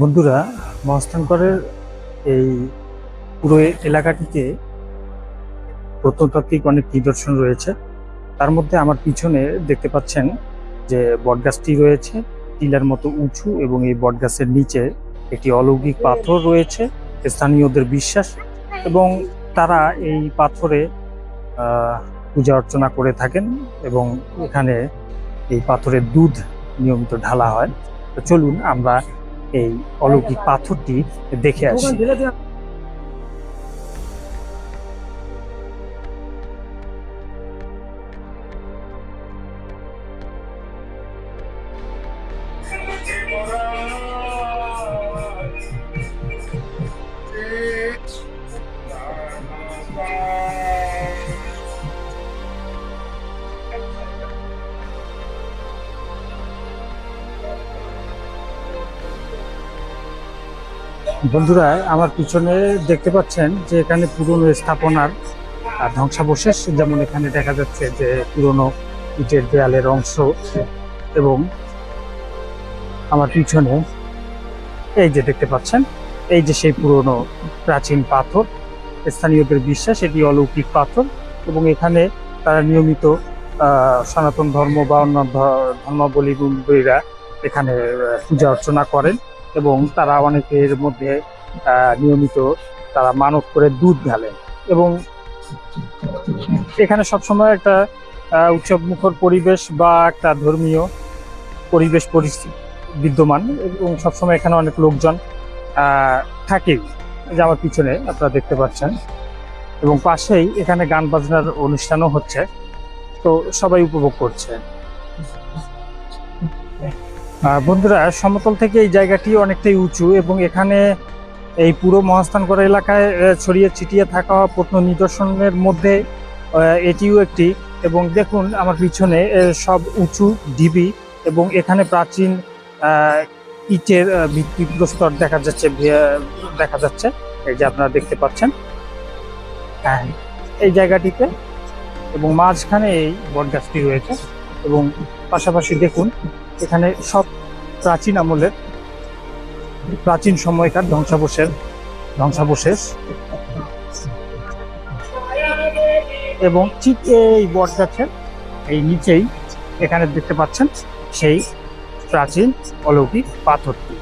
বন্ধুরা, মহাস্থানগড়ের এই পুরো এলাকাটিতে প্রত্নতাত্ত্বিক অনেক নিদর্শন রয়েছে। তার মধ্যে আমার পিছনে দেখতে পাচ্ছেন যে বটগাছটি রয়েছে টিলার মতো উঁচু, এবং এই বটগাছের নিচে একটি অলৌকিক পাথর রয়েছে স্থানীয়দের বিশ্বাস, এবং তারা এই পাথরে পূজা অর্চনা করে থাকেন, এবং এখানে এই পাথরের দুধ নিয়মিত ঢালা হয়। তো চলুন আমরা এই অলৌকিক পাথরটি দেখে আসি। বন্ধুরা, আমার পিছনে দেখতে পাচ্ছেন যে এখানে পুরনো স্থাপনার ধ্বংসাবশেষ, যেমন এখানে দেখা যাচ্ছে যে পুরনো ইটের দেয়ালের অংশ, এবং আমার পিছনে এই যে দেখতে পাচ্ছেন, এই যে সেই পুরনো প্রাচীন পাথর। স্থানীয়দের বিশ্বাস এটি অলৌকিক পাথর, এবং এখানে তারা নিয়মিত সনাতন ধর্ম বা অন্য ধর্মাবলম্বীরা এখানে পূজা অর্চনা করেন, এবং তারা অনেকের মধ্যে নিয়মিত তারা মানত করে দুধ ঢালেন, এবং এখানে সবসময় একটা উৎসব মুখর পরিবেশ বা একটা ধর্মীয় পরিবেশ পরিস্থিতি বিদ্যমান, এবং সবসময় এখানে অনেক লোকজন থাকে। যে আমার পিছনে আপনারা দেখতে পাচ্ছেন, এবং পাশেই এখানে গান বাজনার অনুষ্ঠানও হচ্ছে, তো সবাই উপভোগ করছে। বন্ধুরা, সমতল থেকে এই জায়গাটি অনেকটাই উঁচু, এবং এখানে এই পুরো মহাস্থানগড় এলাকায় ছড়িয়ে ছিটিয়ে থাকা প্রত্ন নিদর্শনের মধ্যে এটিও একটি। এবং দেখুন আমার পিছনে সব উঁচু ঢিবি, এবং এখানে প্রাচীন ইটের ভিত্তিপ্রস্তর দেখা যাচ্ছে এই যে আপনারা দেখতে পাচ্ছেন এই জায়গাটিতে, এবং মাঝখানে এই বটগাছটি রয়েছে, এবং পাশাপাশি দেখুন এখানে সব প্রাচীন আমলের প্রাচীন সময়কার ধ্বংসাবশেষ, এবং ঠিক এই বটগাছের এই নিচেই এখানে দেখতে পাচ্ছেন সেই প্রাচীন অলৌকিক পাথরটি।